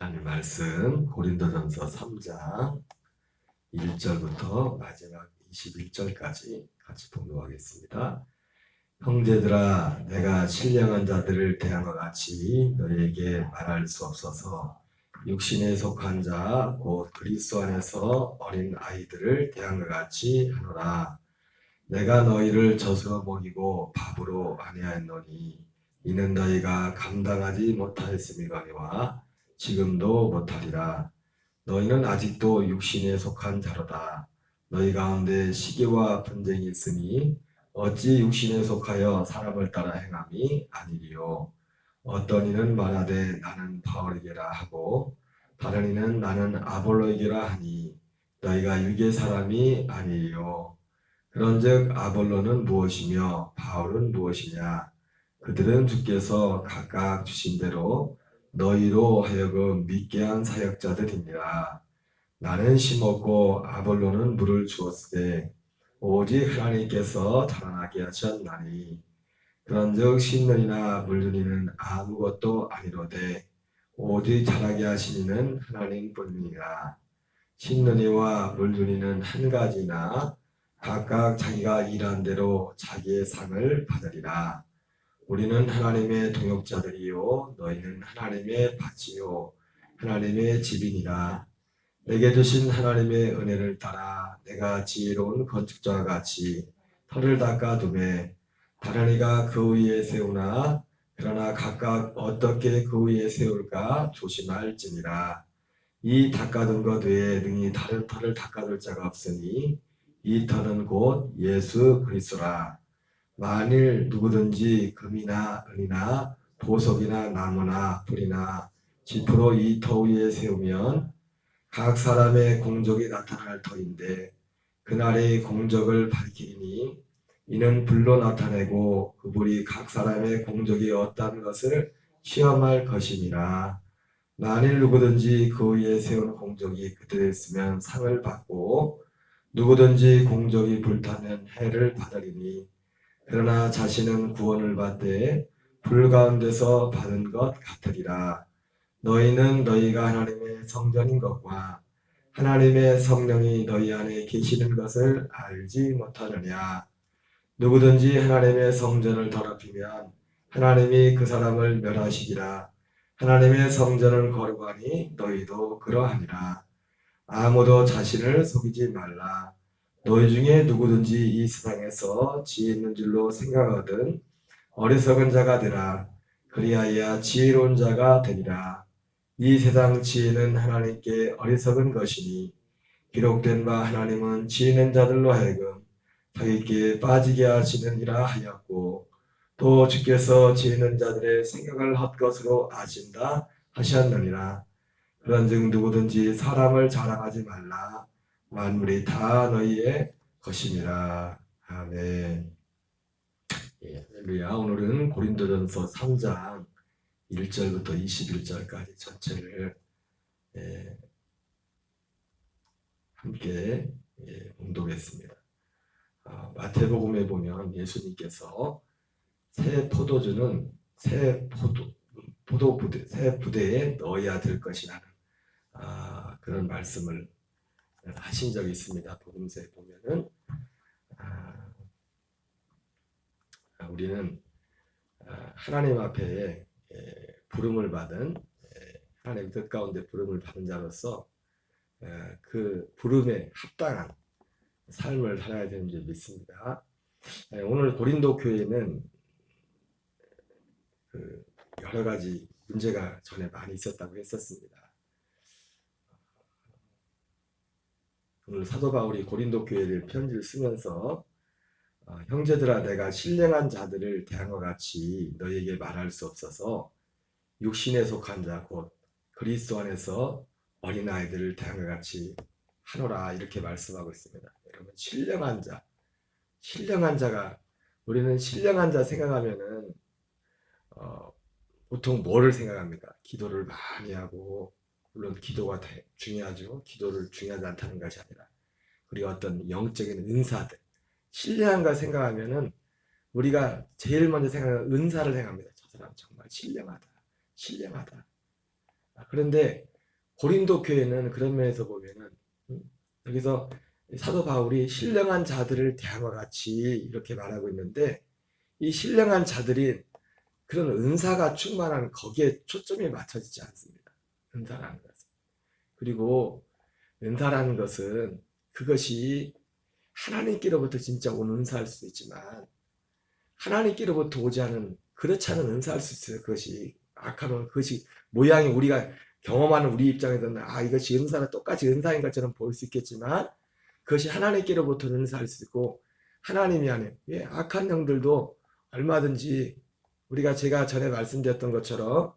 하나님 말씀 고린도전서 3장 1절부터 마지막 21절까지 같이 봉독하겠습니다. 형제들아, 내가 신령한 자들을 대한 것 같이 너희에게 말할 수 없어서 육신에 속한 자 곧 그리스도 안에서 어린 아이들을 대한 것 같이 하노라. 내가 너희를 젖으로 먹이고 밥으로 아니하였노니 이는 너희가 감당하지 못하였음이거니와 지금도 못하리라. 너희는 아직도 육신에 속한 자로다. 너희 가운데 시기와 분쟁이 있으니 어찌 육신에 속하여 사람을 따라 행함이 아니리요. 어떤 이는 말하되 나는 바울에게라 하고 다른 이는 나는 아볼로에게라 하니 너희가 육의 사람이 아니리요. 그런즉 아볼로는 무엇이며 바울은 무엇이냐? 그들은 주께서 각각 주신 대로 너희로 하여금 믿게 한 사역자들이니라. 나는 심었고 아볼로는 물을 주었으되 오직 하나님께서 자라나게 하셨나니 그런즉 심는이나 물주니는 아무것도 아니로되 오직 자라게 하시니는 하나님뿐이니라. 심는이와 물주니는 한 가지나 각각 자기가 일한 대로 자기의 상을 받으리라. 우리는 하나님의 동역자들이요 너희는 하나님의 밭이요 하나님의 집이니라. 내게 주신 하나님의 은혜를 따라 내가 지혜로운 건축자와 같이 터를 닦아두매 다른 이가 그 위에 세우나 그러나 각각 어떻게 그 위에 세울까 조심할지니라. 이 닦아둔 것 외에 능히 다른 터를 닦아둘 자가 없으니 이 터는 곧 예수 그리스도라. 만일 누구든지 금이나 은이나 보석이나 나무나 풀이나 짚으로 이 터 위에 세우면 각 사람의 공적이 나타날 터인데 그날의 공적을 밝히니 이는 불로 나타내고 그 불이 각 사람의 공적이 어떠한 것을 시험할 것이니라. 만일 누구든지 그 위에 세운 공적이 그대로 있으면 상을 받고 누구든지 공적이 불타면 해를 받으리니 그러나 자신은 구원을 받되 불 가운데서 받은 것 같으리라. 너희는 너희가 하나님의 성전인 것과 하나님의 성령이 너희 안에 계시는 것을 알지 못하느냐. 누구든지 하나님의 성전을 더럽히면 하나님이 그 사람을 멸하시리라. 하나님의 성전을 거룩하니 너희도 그러하니라. 아무도 자신을 속이지 말라. 너희 중에 누구든지 이 세상에서 지혜 있는 줄로 생각하거든 어리석은 자가 되라. 그리하여 지혜로운 자가 되리라. 이 세상 지혜는 하나님께 어리석은 것이니 기록된 바 하나님은 지혜 있는 자들로 하여금 자기께 빠지게 하시느니라 하였고 또 주께서 지혜 있는 자들의 생각을 헛것으로 아신다 하셨느니라. 그런즉 누구든지 사람을 자랑하지 말라. 만물이 다 너희의 것이니라. 아멘. 할렐루야. 오늘은 고린도전서 3장 1절부터 21절까지 전체를 함께 봉독했습니다. 마태복음에 보면 예수님께서 새 포도주는 새 부대에 넣어야 될 것이라는 그런 말씀을 하신 적이 있습니다. 복음서에 보면은 우리는 하나님 앞에 부름을 받은 하나님 뜻 가운데 부름을 받은 자로서 그 부름에 합당한 삶을 살아야 되는 줄 믿습니다. 오늘 고린도 교회는 여러 가지 문제가 전에 많이 있었다고 했었습니다. 오늘 사도 바울이 고린도 교회를 편지를 쓰면서 형제들아 내가 신령한 자들을 대한 것 같이 너희에게 말할 수 없어서 육신에 속한 자 곧 그리스도 안에서 어린아이들을 대한 것 같이 하노라 이렇게 말씀하고 있습니다. 여러분 신령한 자가 우리는 신령한 자 생각하면은 보통 뭐를 생각합니까? 기도를 많이 하고 물론 기도가 중요하죠. 기도를 중요하지 않다는 것이 아니라 그리고 어떤 영적인 은사들 신령한 걸 생각하면은 우리가 제일 먼저 생각하는 은사를 생각합니다. 저 사람 정말 신령하다. 그런데 고린도 교회는 그런 면에서 보면은 여기서 사도 바울이 신령한 자들을 대함과 같이 이렇게 말하고 있는데, 이 신령한 자들이 그런 은사가 충만한 거기에 초점이 맞춰지지 않습니다. 은사라는 것은. 그리고 은사라는 것은 그것이 하나님께로부터 진짜 온 은사일 수도 있지만, 하나님께로부터 오지 않은 그렇지 않은 은사일 수 있어요. 그것이 악한, 그것이 모양이 우리가 경험하는 우리 입장에서는 이것이 은사랑 똑같이 은사인 것처럼 보일 수 있겠지만, 그것이 하나님께로부터 은사일 수 있고, 하나님이 아닌 악한 영들도 얼마든지 제가 전에 말씀드렸던 것처럼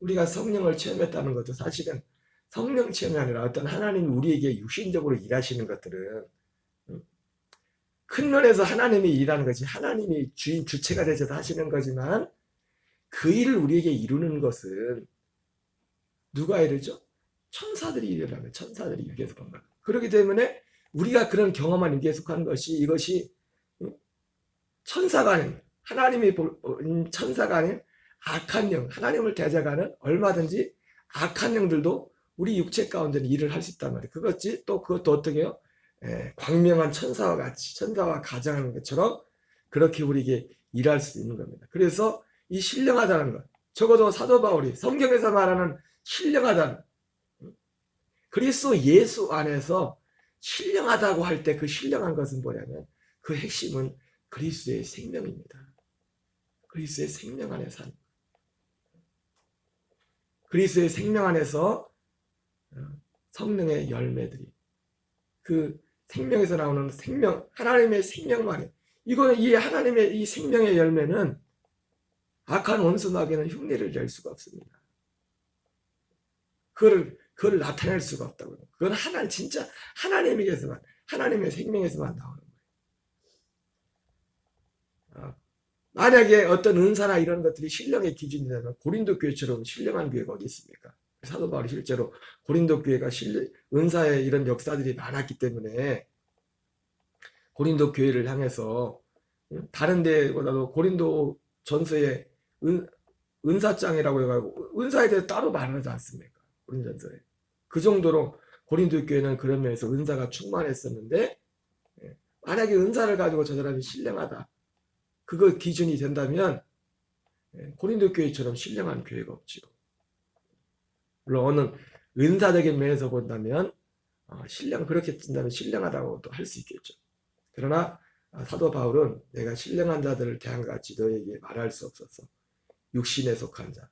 우리가 성령을 체험했다는 것도 사실은 성령 체험이 아니라 어떤 하나님이 우리에게 육신적으로 일하시는 것들은 큰 면에서 하나님이 일하는 것이 하나님이 주인 주체가 되셔서 하시는 거지만, 그 일을 우리에게 이루는 것은 누가 이루죠? 천사들이 일을 하면 천사들이 일에 속한 거예요. 그렇기 때문에 우리가 그런 경험한 일에 속한 것이, 이것이 천사가 아닌, 하나님이 천사가 아닌 악한 영, 하나님을 대적하는 얼마든지 악한 영들도 우리 육체 가운데는 일을 할 수 있단 말이에요. 그것도 어떻게 해요? 광명한 천사와 같이, 천사와 가장하는 것처럼 그렇게 우리에게 일할 수 있는 겁니다. 그래서 이 신령하다는 것, 적어도 사도 바울이 성경에서 말하는 신령하다는, 그리스도 예수 안에서 신령하다고 할 때 그 신령한 것은 뭐냐면, 그 핵심은 그리스도의 생명입니다. 그리스도의 생명 안에 사는, 그리스도의 생명 안에서 성령의 열매들이, 그 생명에서 나오는 생명, 하나님의 생명만이, 이거는 이 하나님의 이 생명의 열매는 악한 원수 마귀는 흉내를 낼 수가 없습니다. 그걸 나타낼 수가 없다고요. 그건 진짜 하나님에게서만, 하나님의 생명에서만 나오는 거예요. 만약에 어떤 은사나 이런 것들이 신령의 기준이라면 고린도 교회처럼 신령한 교회가 어디 있습니까? 사도 바울이 실제로 고린도 교회가 은사의 이런 역사들이 많았기 때문에 고린도 교회를 향해서 다른 데보다도 고린도 전서에 은사장이라고 해가지고 은사에 대해서 따로 말하지 않습니까? 고린전서에. 그 정도로 고린도 교회는 그런 면에서 은사가 충만했었는데, 만약에 은사를 가지고 저 사람이 신령하다, 그거 기준이 된다면 고린도 교회처럼 신령한 교회가 없지요. 물론 어느 은사적인 면에서 본다면 그렇게 찐다면 신령하다고도 할 수 있겠죠. 그러나 사도 바울은 내가 신령한 자들을 대한 같이 너에게 말할 수 없어서 육신에 속한 자,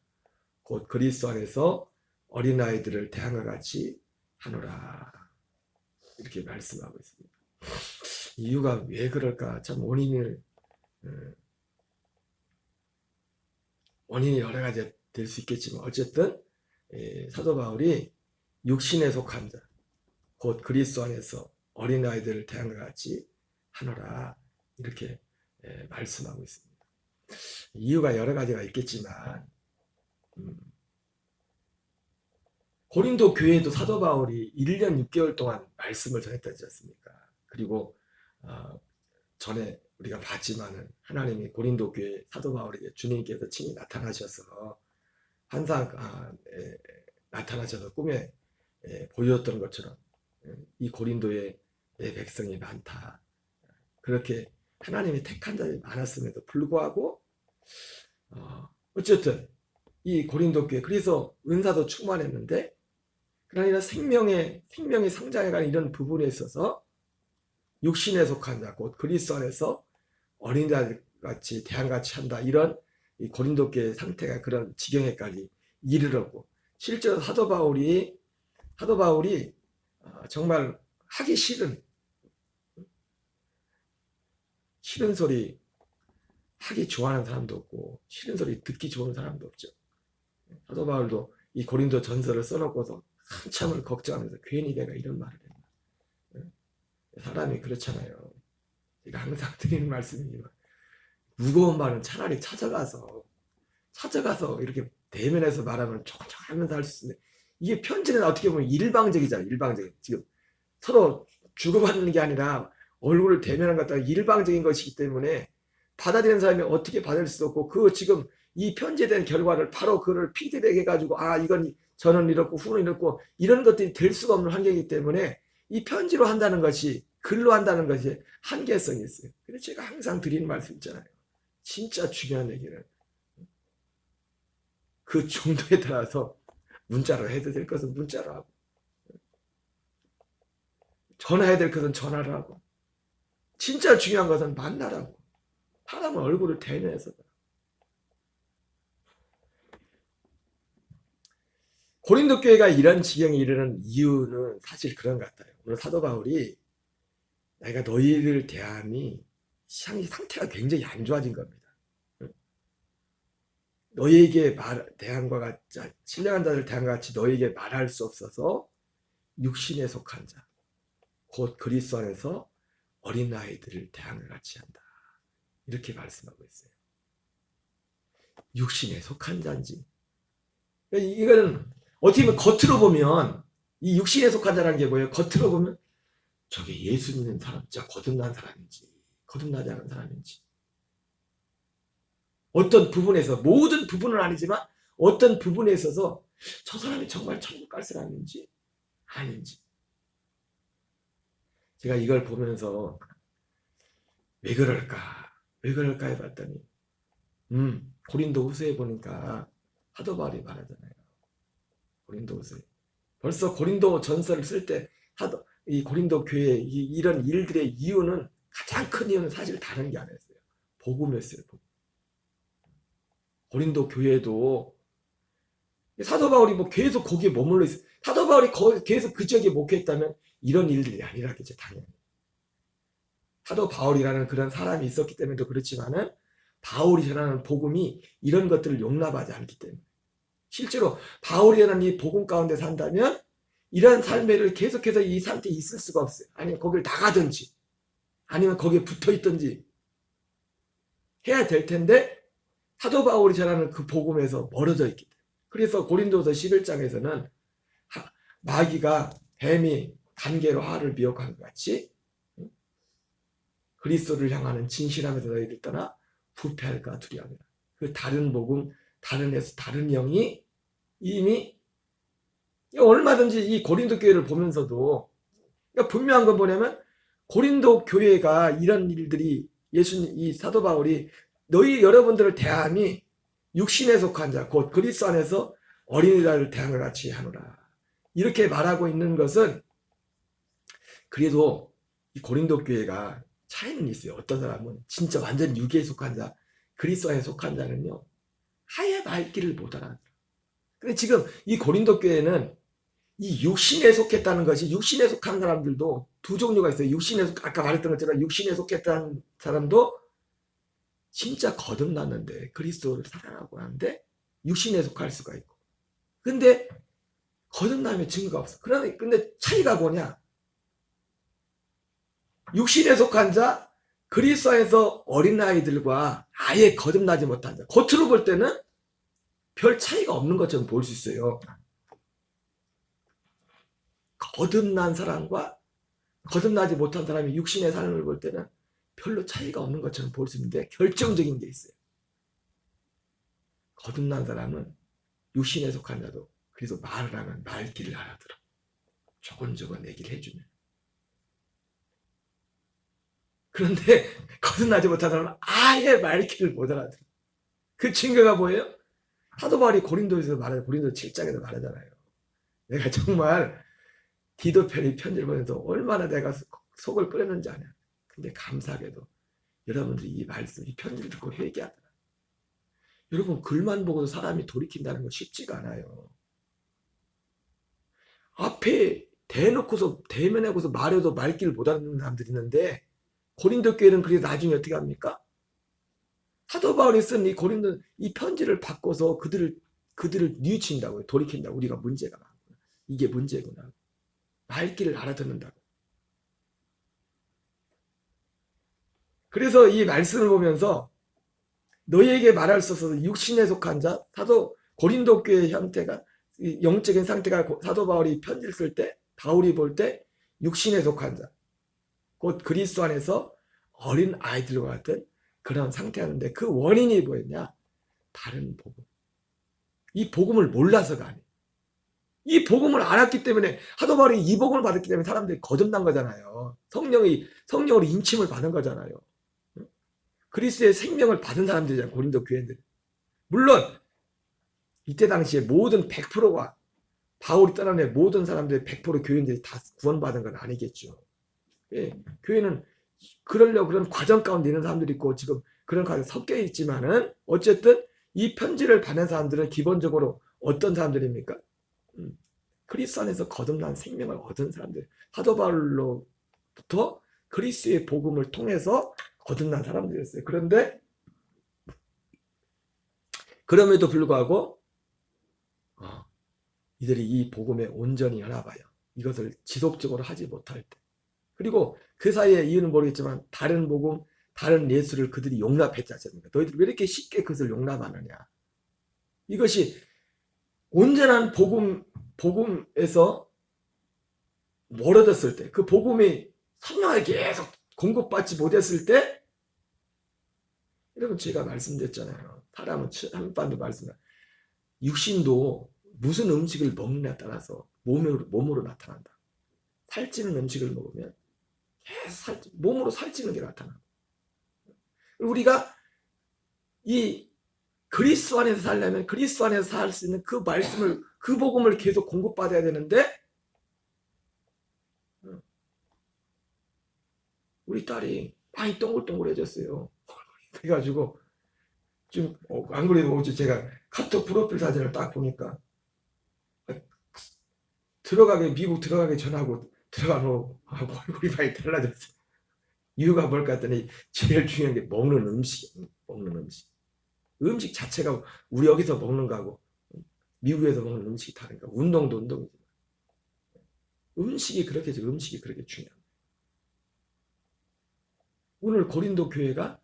곧 그리스도 안에서 어린아이들을 대한 것 같이 하노라, 이렇게 말씀하고 있습니다. 이유가 왜 그럴까? 참 원인이 여러 가지 될 수 있겠지만, 어쨌든 사도 바울이 육신에 속한 자, 곧 그리스도 안에서 어린아이들을 대한 것 같이 하노라, 이렇게 말씀하고 있습니다. 이유가 여러 가지가 있겠지만, 고린도 교회에도 사도 바울이 1년 6개월 동안 말씀을 전했다지 않습니까? 그리고 전에 우리가 봤지만은 하나님이 고린도 교회 사도 바울에게 주님께서 친히 나타나셔서 항상 나타나셔서 꿈에 보여줬던 것처럼 이 고린도에 내 백성이 많다, 그렇게 하나님이 택한 자들이 많았음에도 불구하고 어쨌든 이 고린도 교회, 그래서 은사도 충만했는데, 그러나 생명의 성장해가는 이런 부분에 있어서 육신에 속한 자, 곧 그리스도 안에서 어린이들 같이 대항같이 한다, 이런 이 고린도 교회의 상태가 그런 지경에까지 이르렀고, 실제로 사도 바울이 정말 하기 싫은 소리 하기 좋아하는 사람도 없고, 싫은 소리 듣기 좋은 사람도 없죠. 사도 바울도 이 고린도 전서를 써놓고서 한참을 걱정하면서 괜히 내가 이런 말을 했나. 사람이 그렇잖아요. 제가 항상 드리는 말씀이지만, 무거운 말은 차라리 찾아가서 이렇게 대면해서 말하면 촉촉하면서 할 수 있는데, 이게 편지는 어떻게 보면 일방적이잖아요. 일방적인, 지금 서로 주고받는 게 아니라 얼굴을 대면한 것 같다가 일방적인 것이기 때문에 받아들이는 사람이 어떻게 받을 수도 없고, 지금 이 편지에 대한 결과를 바로 그를 피드백 해가지고 이건 저는 이렇고 후는 이렇고 이런 것들이 될 수가 없는 환경이기 때문에 이 편지로 한다는 것이 글로 한다는 것이 한계성이 있어요. 그래서 제가 항상 드리는 말씀 있잖아요. 진짜 중요한 얘기는 그 정도에 따라서 문자로 해도 될 것은 문자로 하고 전화해야 될 것은 전화를 하고 진짜 중요한 것은 만나라고 사람은 얼굴을 대면해서 고린도 교회가 이런 지경에 이르는 이유는 사실 그런 것 같아요. 오늘 사도 바울이 내가 너희를 대함이 상태가 굉장히 안 좋아진 겁니다. 너희에게 대함과 같이 신령한 자들 대함과 같이 너희에게 말할 수 없어서 육신에 속한 자 곧 그리스도 안에서 어린아이들을 대함과 같이 한다. 이렇게 말씀하고 있어요. 육신에 속한 자인지 이거는 어떻게 보면 겉으로 보면 이 육신에 속한 자라는 게 뭐예요? 겉으로 보면 저게 예수 믿는 사람 진짜 거듭난 사람인지 거듭나지 않은 사람인지 어떤 부분에서 모든 부분은 아니지만 어떤 부분에 있어서 저 사람이 정말 천국 갈 사람인지 아닌지 제가 이걸 보면서 왜 그럴까 해봤더니 고린도 후서에 보니까 사도 바울이 말하잖아요. 고린도 후서에 벌써 고린도 전서를 쓸 때 이 고린도 교회 이런 일들의 이유는 가장 큰 이유는 사실 다른 게 아니었어요. 복음이었어요. 고린도 교회도 사도 바울이 뭐 계속 거기에 머물러 있어요. 사도 바울이 계속 그 지역에 목회했다면 이런 일들이 아니라겠죠, 당연히. 사도 바울이라는 그런 사람이 있었기 때문에도 그렇지만은 바울이 전하는 복음이 이런 것들을 용납하지 않기 때문에 실제로 바울이라는 이 복음 가운데 산다면 이런 삶을 계속해서 이 상태에 있을 수가 없어요. 아니면 거기를 나가든지 아니면 거기에 붙어 있든지 해야 될 텐데 사도 바울이 전하는 그 복음에서 멀어져 있기 때문에 그래서 고린도서 11장에서는 마귀가 뱀이 간계로 하를 미혹한 것 같이 그리스도를 향하는 진실함에서 너희를 떠나 부패할까 두려워합니다. 그 다른 복음, 다른 영이 이미 얼마든지 이 고린도 교회를 보면서도 그러니까 분명한 건 뭐냐면 고린도 교회가 이런 일들이 이 사도 바울이 여러분들을 대함이 육신에 속한 자 곧 그리스도 안에서 어린이들을 대함과 같이 하노라 이렇게 말하고 있는 것은 그래도 이 고린도 교회가 차이는 있어요. 어떤 사람은 진짜 완전 육에 속한 자 그리스도 안에 속한 자는요 아예 말귀를 못 알아들어요. 근데 지금 이 고린도 교회는 이 육신에 속했다는 것이 육신에 속한 사람들도 두 종류가 있어요. 아까 말했던 것처럼 육신에 속했다는 사람도 진짜 거듭났는데 그리스도를 사랑하고 하는데 육신에 속할 수가 있고 근데 거듭남의 증거가 없어. 근데 차이가 뭐냐? 육신에 속한 자 그리스도 안에서 어린아이들과 아예 거듭나지 못한 자 겉으로 볼 때는 별 차이가 없는 것처럼 볼 수 있어요. 거듭난 사람과 거듭나지 못한 사람이 육신의 삶을 볼 때는 별로 차이가 없는 것처럼 볼 수 있는데 결정적인 게 있어요. 거듭난 사람은 육신에 속한 자도 그래서 말을 하면 말귀를 알아들어. 조곤조곤 얘기를 해주면. 그런데 거듭나지 못한 사람은 아예 말귀를 못 알아들어. 그 증거가 뭐예요? 사도 바울이 고린도 7장에서 말하잖아요. 내가 정말 디도편이 편지를 보내서 얼마나 내가 속을 끓였는지 아냐. 근데 감사하게도 여러분들이 이 말씀, 이 편지를 듣고 회개하더라. 여러분 글만 보고도 사람이 돌이킨다는 거 쉽지가 않아요. 앞에 대면하고서 말해도 말귀를 못 알아듣는 사람들이 있는데 고린도 교회는 그래서 나중에 어떻게 합니까? 사도 바울이 쓴 이 고린도 이 편지를 받고서 그들을 뉘우친다고요. 돌이킨다고. 우리가 문제가 많구나. 이게 문제구나. 말귀를 알아듣는다고. 그래서 이 말씀을 보면서 너희에게 말할 수 없어서 육신에 속한 자 사도 고린도 교회의 형태가 영적인 상태가 사도 바울이 편지를 쓸 때 바울이 볼 때 육신에 속한 자 곧 그리스도 안에서 어린 아이들과 같은 그런 상태였는데 그 원인이 뭐였냐? 다른 복음. 이 복음을 몰라서가 아니에요. 이 복음을 알았기 때문에 사도 바울이 이 복음을 받았기 때문에 사람들이 거듭난 거잖아요. 성령으로 인침을 받은 거잖아요. 그리스도의 생명을 받은 사람들이잖아요. 고린도 교회들. 물론 이때 당시에 모든 100%가 바울이 떠나는 모든 사람들의 100% 교인들이 다 구원받은 건 아니겠죠. 예, 교회는 그러려고 그런 과정 가운데 있는 사람들이 있고 지금 그런 과정에 섞여 있지만은 어쨌든 이 편지를 받는 사람들은 기본적으로 어떤 사람들입니까? 그리스도 안에서 거듭난 생명을 얻은 사람들. 사도 바울로부터 그리스도의 복음을 통해서 거듭난 사람들이었어요. 그런데 그럼에도 불구하고 이들이 이 복음에 온전히 하나봐요. 이것을 지속적으로 하지 못할 때. 그리고 그 사이에 이유는 모르겠지만 다른 복음, 다른 예수를 그들이 용납했지 않습니까? 너희들 왜 이렇게 쉽게 그것을 용납하느냐? 이것이 온전한 복음에서 멀어졌을 때, 그 복음이 선명하게 계속 공급받지 못했을 때, 여러분 제가 말씀드렸잖아요. 사람은 한번도 말씀드렸 육신도 무슨 음식을 먹느냐에 따라서 몸으로 나타난다. 살찌는 음식을 먹으면 계속 몸으로 살찌는 게 나타나. 우리가 이 그리스도 안에서 살려면 그리스도 안에서 살 수 있는 그 말씀을, 그 복음을 계속 공급받아야 되는데 우리 딸이 많이 동글동글해졌어요. 그래가지고 지금 안 그래도 어제 제가 카톡 프로필 사진을 딱 보니까 미국 들어가기 전하고 들어간 후 얼굴이 많이 달라졌어요. 이유가 뭘까 했더니 제일 중요한 게 먹는 음식. 음식 자체가 우리 여기서 먹는 거하고 미국에서 먹는 음식이 다른가. 운동도 운동이지만 음식이 그렇게 중요합니다. 오늘 고린도 교회가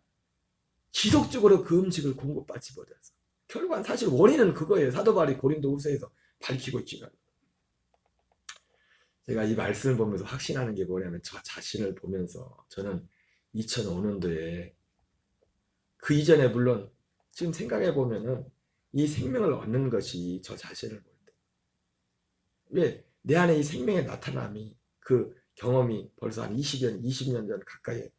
지속적으로 그 음식을 공급받지 못해서 결국은 사실 원인은 그거예요. 사도 바울이 고린도 후서에서 밝히고 있지만 제가 이 말씀을 보면서 확신하는 게 뭐냐면 저 자신을 보면서 저는 2005년도에 그 이전에 물론 지금 생각해 보면은 이 생명을 얻는 것이 저 자신을 볼 때 왜 내 안에 이 생명의 나타남이 그 경험이 벌써 한 20년 전 가까이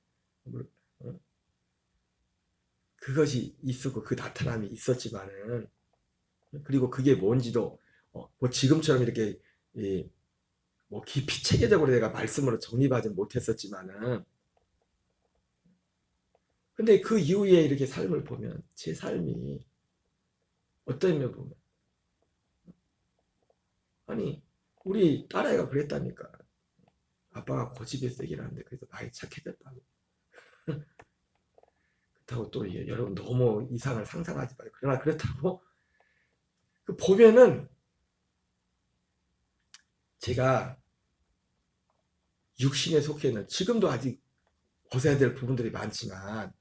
그것이 있었고 그 나타남이 있었지만은 그리고 그게 뭔지도 뭐 지금처럼 이렇게 뭐 깊이 체계적으로 내가 말씀으로 정립하지 못했었지만은 근데 그 이후에 이렇게 삶을 보면 제 삶이 어떤 면 보면 아니 우리 딸아이가 그랬다니까 아빠가 고집에서 얘기를 하는데 그래서 많이 착해졌다고 그렇다고 또 여러분 너무 이상을 상상하지 마요. 그러나 그렇다고 보면은 제가 육신에 속해 있는 지금도 아직 벗어야 될 부분들이 많지만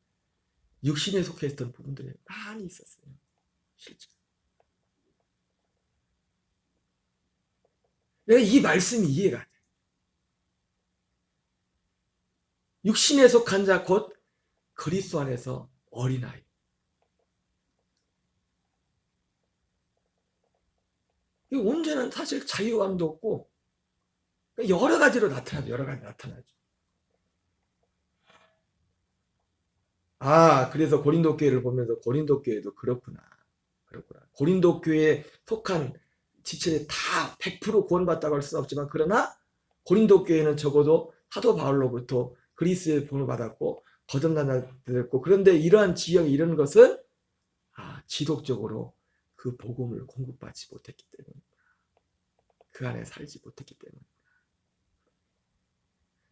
육신에 속해 있던 부분들이 많이 있었어요. 실제 내가 이 말씀이 이해가 안 돼. 육신에 속한 자 곧 그리스도 안에서 어린아이. 이 온전한 사실 자유감도 없고 여러 가지로 나타나죠. 여러 가지 나타나죠. 그래서 고린도 교회를 보면서 고린도 교회도 그렇구나. 고린도 교회에 속한 지체들이 다 100% 구원받다고 할 수는 없지만 그러나 고린도 교회는 적어도 사도 바울로부터 그리스도의 복음을 받았고 거듭났고 그런데 이러한 지형이 이런 것은 지속적으로 그 복음을 공급받지 못했기 때문에 그 안에 살지 못했기 때문에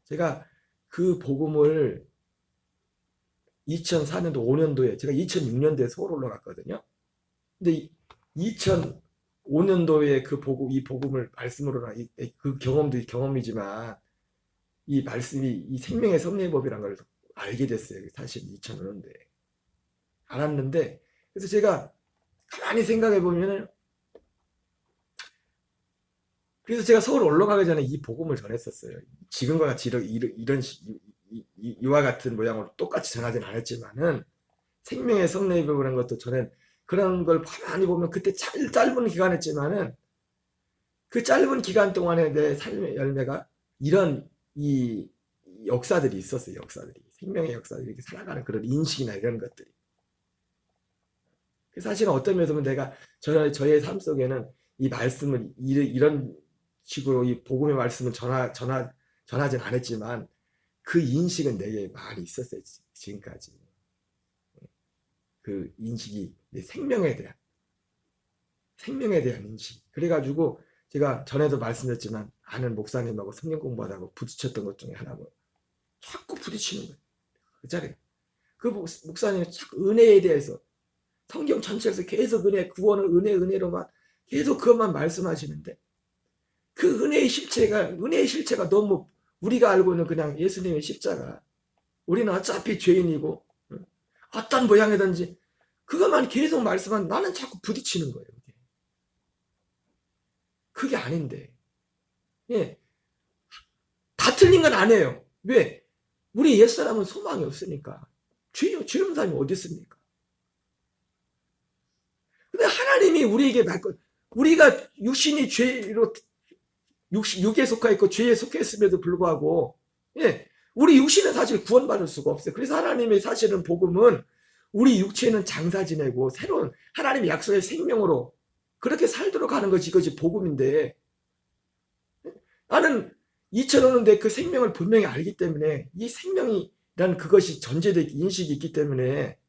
제가 그 복음을 2004년도 5년도에 제가 2006년도에 서울 올라갔거든요. 근데 2005년도에 이 복음을 말씀으로나 그 경험도 경험이지만 이 말씀이 이 생명의 섭리법이라는 걸 알게 됐어요. 사실 2005년도에 알았는데 그래서 제가 가만히 생각해 보면은 그래서 제가 서울 올라가기 전에 이 복음을 전했었어요. 지금과 같이 이와 같은 모양으로 똑같이 전하지는 않았지만은 생명의 섭리법이라는 것도 저는 그런 걸 가만히 보면 그때 짧은 기간이었지만은 그 짧은 기간 동안에 내 삶의 열매가 이런 이 역사들이 있었어요. 역사들이. 생명의 역사들이 이렇게 살아가는 그런 인식이나 이런 것들이. 사실은 어떤 면에서 보면 내가 저의 삶 속에는 이 말씀을 이런 식으로 이 복음의 말씀을 전하진 않았지만 그 인식은 내게 많이 있었어요. 지금까지. 그 인식이 생명에 대한 인식. 그래가지고 제가 전에도 말씀드렸지만 아는 목사님하고 성경 공부하다가 부딪혔던 것 중에 하나고 자꾸 부딪히는 거예요. 그 자리에. 그 목사님이 자꾸 은혜에 대해서 성경 전체에서 계속 은혜, 구원을 은혜로만 계속 그것만 말씀하시는데 그 은혜의 실체가 너무 우리가 알고 있는 그냥 예수님의 십자가. 우리는 어차피 죄인이고 어떤 모양이든지 그것만 계속 말씀하면 나는 자꾸 부딪히는 거예요. 그게 아닌데. 예. 다 틀린 건 아니에요. 왜? 우리 옛사람은 소망이 없으니까. 죄 없는 사람이 어디 있습니까? 근데 하나님이 우리에게 우리가 육신이 죄로 육에 속하 있고 죄에 속해 있음에도 불구하고 예, 우리 육신은 사실 구원받을 수가 없어요. 그래서 하나님의 사실은 복음은 우리 육체는 장사 지내고 새로운 하나님의 약속의 생명으로 그렇게 살도록 하는 것이 이것이 복음인데 나는 2000년대 그 생명을 분명히 알기 때문에 이 생명이라는 그것이 전제된 인식이 있기 때문에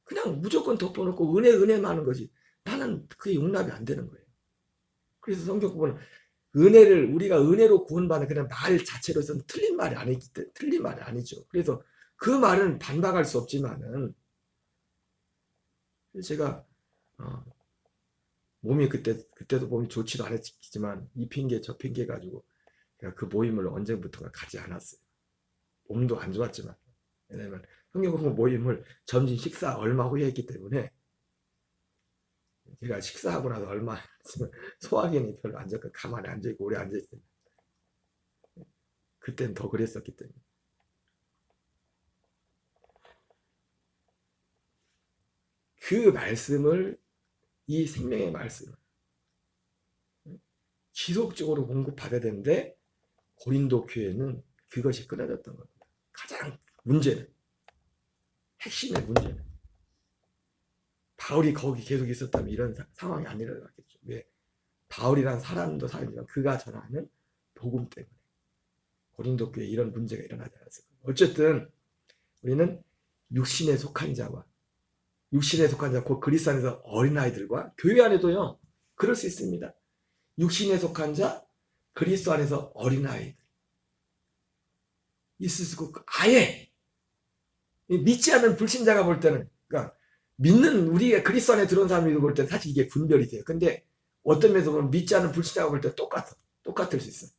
그냥 무조건 덮어놓고 은혜만 하는 거지. 나는 그게 용납이 안 되는 거예요. 그래서 성경 보면 우리가 은혜로 구원받는 그냥 말 자체로서는 틀린 말이 아니죠. 그래서 그 말은 반박할 수 없지만은 제가 몸이 그때도 몸이 좋지도 않았지만 이 핑계 저 핑계 가지고 제가 그 모임을 언제부턴가 가지 않았어요. 몸도 안 좋았지만 왜냐면 성경공부 모임을 점심 식사 얼마 후에 했기 때문에 제가 식사하고 나서 얼마 소화기능이 별로 안 좋고 가만히 앉아있고 오래 앉아있어요. 그때는 더 그랬었기 때문에. 그 말씀을 이 생명의 말씀을 지속적으로 공급받아야 되는데 고린도 교회는 그것이 끊어졌던 겁니다. 가장 핵심의 문제는 바울이 거기 계속 있었다면 이런 상황이 안 일어났겠죠. 왜? 바울이란 사람도 사람이지만 그가 전하는 복음 때문에 고린도 교회에 이런 문제가 일어나지 않았어요. 어쨌든 우리는 육신에 속한 자 곧 그리스도 안에서 어린아이들과 교회 안에도요 그럴 수 있습니다. 육신에 속한 자 그리스도 안에서 어린아이들 있을 수 있고 아예 믿지 않는 불신자가 볼 때는 그러니까 믿는 우리가 그리스도 안에 들어온 사람이 볼 때는 사실 이게 분별이 돼요. 근데 어떤 면에서 보면 믿지 않는 불신자가 볼 때 똑같을 수 있어요.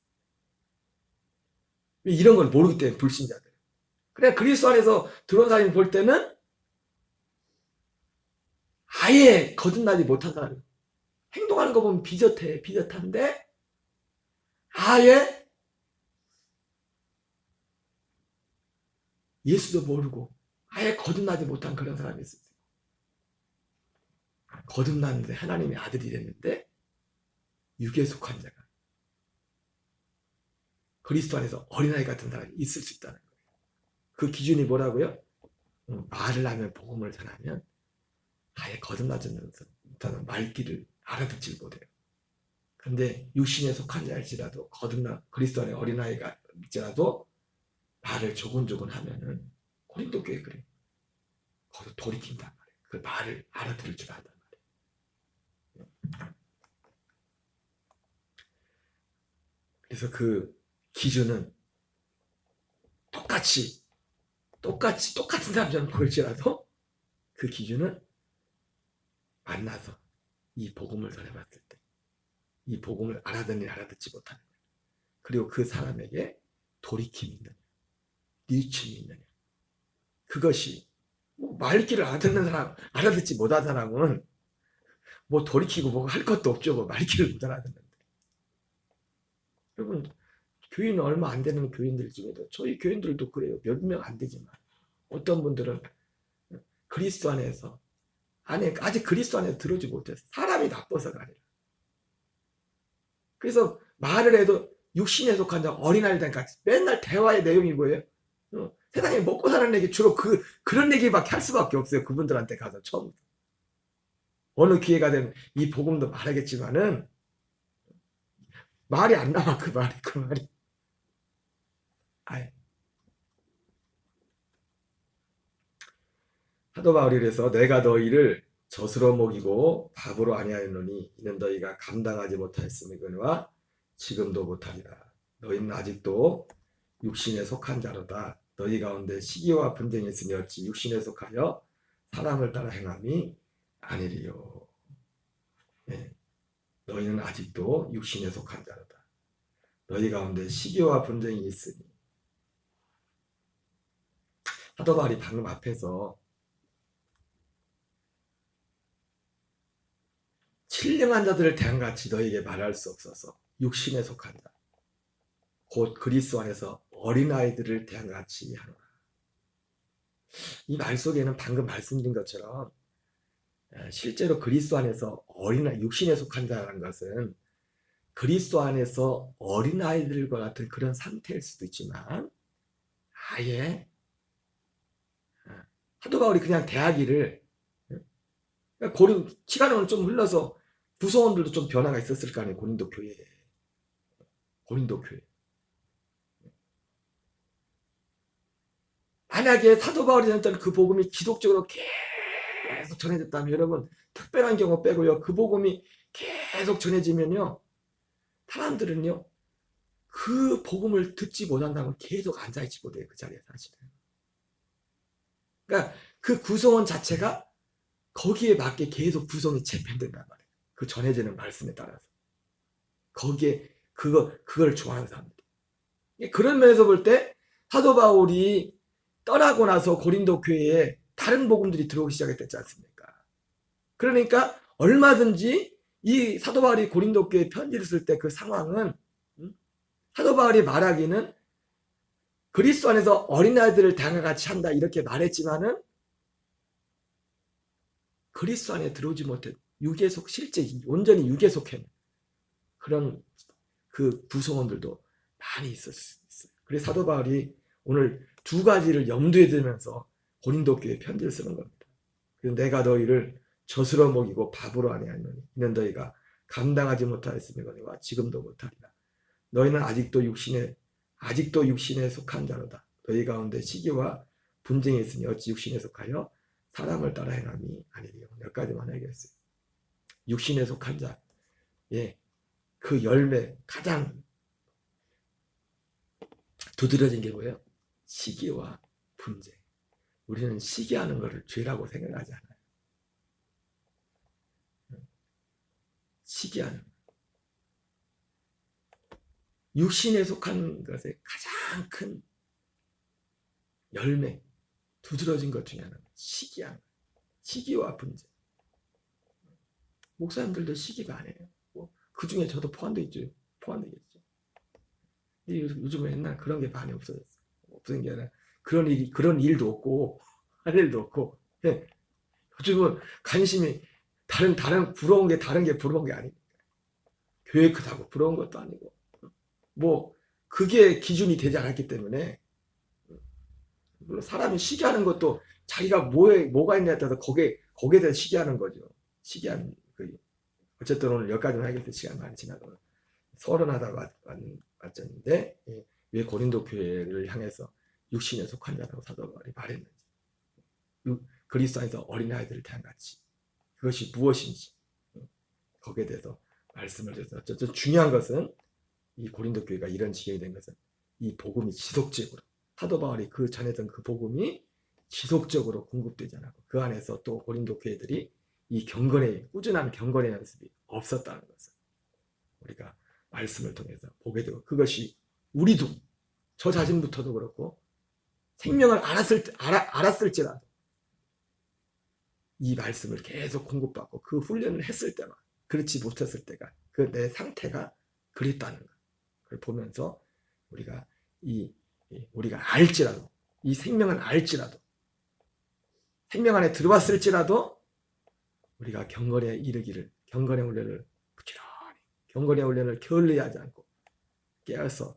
이런 걸 모르기 때문에 불신자들. 그래 그리스도 안에서 들어온 사람이 볼 때는 아예 거듭나지 못한 사람. 행동하는 거 보면 비슷한데 아예 예수도 모르고 아예 거듭나지 못한 그런 사람이 있어요. 거듭났는데 하나님의 아들이 됐는데 육에 속한 자가 그리스도 안에서 어린아이 같은 사람이 있을 수 있다는 거예요. 그 기준이 뭐라고요? 말을 하면 복음을 전하면 아예 거듭나지 못하는 말귀를 알아듣질 못해요. 그런데 육신에 속한 자일지라도 그리스도 안에 어린아이가 있지라도 말을 조곤조곤 하면은 고린도 교회 그래요. 거기서 돌이킨단 말이에요. 그 말을 알아들을 줄 안단 말이에요. 그래서 그 기준은 똑같은 사람처럼 보일지라도 그 기준은 만나서 이 복음을 전해봤을 때 이 복음을 알아듣니 알아듣지 못하는 거예요. 그리고 그 사람에게 돌이킴이 있느냐 뉘침이 있느냐 그것이 말귀를 알아듣는 사람 알아듣지 못한 사람은 뭐 돌이키고 뭐 할 것도 없죠. 말귀를 못 알아듣는데 여러분 교인 얼마 안 되는 교인들 중에도 저희 교인들도 그래요. 몇 명 안 되지만 어떤 분들은 그리스도 안에서 아직 그리스도 안에 들어오지 못해서 사람이 나빠서가 아니라 그래서 말을 해도 육신에 속한 자 어린아이들 같이 맨날 대화의 내용이 뭐예요? 세상에 먹고 사는 얘기 주로 그런 얘기밖에 할 수밖에 없어요. 그분들한테 가서 처음부터. 어느 기회가 되면 이 복음도 말하겠지만은 말이 안 나와. 그 말이. 아이. 사도 바울이 그래서 내가 너희를 젖으로 먹이고 밥으로 아니하였노니 이는 너희가 감당하지 못하였음이거니와 지금도 못하리라. 너희는 아직도 육신에 속한 자로다. 너희 가운데 시기와 분쟁이 있으니 어찌 육신에 속하여 사람을 따라 행함이 아니리요. 네. 너희는 아직도 육신에 속한 자로다. 너희 가운데 시기와 분쟁이 있으니. 사도 바울이 방금 앞에서 신령한 자들을 대항같이 너희에게 말할 수 없어서 육신에 속한 자 곧 그리스도 안에서 어린아이들을 대항같이 하노라. 이 말 속에는 방금 말씀드린 것처럼 실제로 그리스도 안에서 육신에 속한 자라는 것은 그리스도 안에서 어린아이들과 같은 그런 상태일 수도 있지만 아예 사도 바울이 그냥 대하기를 시간은 좀 흘러서 구성원들도 좀 변화가 있었을 거 아니에요. 고린도 교회. 만약에 사도 바울이 전했던 그 복음이 지속적으로 계속 전해졌다면 여러분 특별한 경우 빼고요. 그 복음이 계속 전해지면요. 사람들은요. 그 복음을 듣지 못한다면 계속 앉아있지 못해요. 그 자리에 사실은. 그러니까 그 구성원 자체가 거기에 맞게 계속 구성이 재편된단 말이에요. 그 전해지는 말씀에 따라서. 거기에 그걸 좋아하는 사람들. 그런 면에서 볼 때 사도 바울이 떠나고 나서 고린도 교회에 다른 복음들이 들어오기 시작했지 않습니까? 그러니까 얼마든지 이 사도 바울이 고린도 교회에 편지를 쓸 때 그 상황은 사도 바울이 말하기는 그리스도 안에서 어린아이들을 다같이 한다 이렇게 말했지만은 그리스도 안에 들어오지 못해 육에 속 실제 온전히 육에 속해 그런 그 구성원들도 많이 있었어요. 그래서 사도 바울이 오늘 두 가지를 염두에 두면서 고린도 교회에 편지를 쓰는 겁니다. 그래서 내가 너희를 젖으로 먹이고 밥으로 아니하노니 이는 너희가 감당하지 못하였음이거니와 지금도 못하리라. 너희는 아직도 육신에 속한 자로다. 너희 가운데 시기와 분쟁이 있으니 어찌 육신에 속하여 사람을 따라 행함이 아니리요. 몇 가지만 하겠어요. 육신에 속한 자, 그 열매 가장 두드러진 게 뭐예요? 시기와 분쟁. 우리는 시기하는 것을 죄라고 생각하지 않아요. 시기하는 육신에 속한 것의 가장 큰 열매, 두드러진 것 중에 하나는 시기하는 거예요. 시기와 분쟁. 목사님들도 시기 많아요. 그 중에 저도 포함되겠죠. 요즘은 옛날 그런 게 많이 없어졌어요. 없어진 게 아니라 그런 일도 없고 할 일도 없고. 요즘은 관심이 다른 부러운 게 다른 게 부러운 게 아니니까. 교회 크다고 부러운 것도 아니고. 그게 기준이 되지 않았기 때문에 물론 사람이 시기하는 것도 자기가 뭐가 있냐에 따라서 거기에 대해서 시기하는 거죠. 시기하는 어쨌든 오늘 여기까지만 하겠는데 시간 많이 지나서 서른하다 왔는데 왜 고린도 교회를 향해서 육신에 속한 자라고 사도 바울이 말했는지 그리스도 안에서 어린아이들을 대한같이 그것이 무엇인지 거기에 대해서 말씀을 드려서 어쨌든 중요한 것은 이 고린도 교회가 이런 지경이 된 것은 이 복음이 지속적으로 사도 바울이 그 전했던 그 복음이 지속적으로 공급되지 않았고 그 안에서 또 고린도 교회들이 이 꾸준한 경건의 연습이 없었다는 것을 우리가 말씀을 통해서 보게 되고 그것이 우리도 저 자신부터도 그렇고 생명을 알았을지라도 이 말씀을 계속 공급받고 그 훈련을 했을 때만 그렇지 못했을 때가 그 내 상태가 그랬다는 것. 그걸 보면서 우리가 알지라도 이 생명을 알지라도 생명 안에 들어왔을지라도 우리가 경건에 이르기를 경건의 훈련을 부지런히 경건의 훈련을 게을리하지 않고 깨어서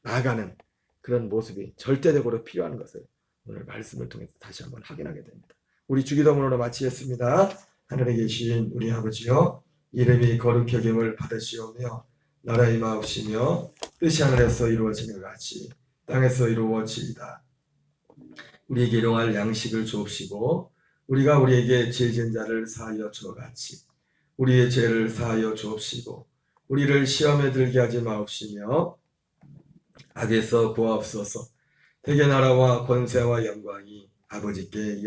나아가는 그런 모습이 절대적으로 필요한 것을 오늘 말씀을 통해서 다시 한번 확인하게 됩니다. 우리 주기도문으로 마치겠습니다. 하늘에 계신 우리 아버지여, 이름이 거룩히 여김을 받으시오며 나라 임하옵시며 뜻이 하늘에서 이루어지는 것 같이 땅에서 이루어지이다. 우리에게 일용할 양식을 주옵시고 우리가 우리에게 죄 지은 자를 사하여 주어같이 우리의 죄를 사하여 주옵시고 우리를 시험에 들게 하지 마옵시며 악에서 구하옵소서. 대개 나라와 권세와 영광이 아버지께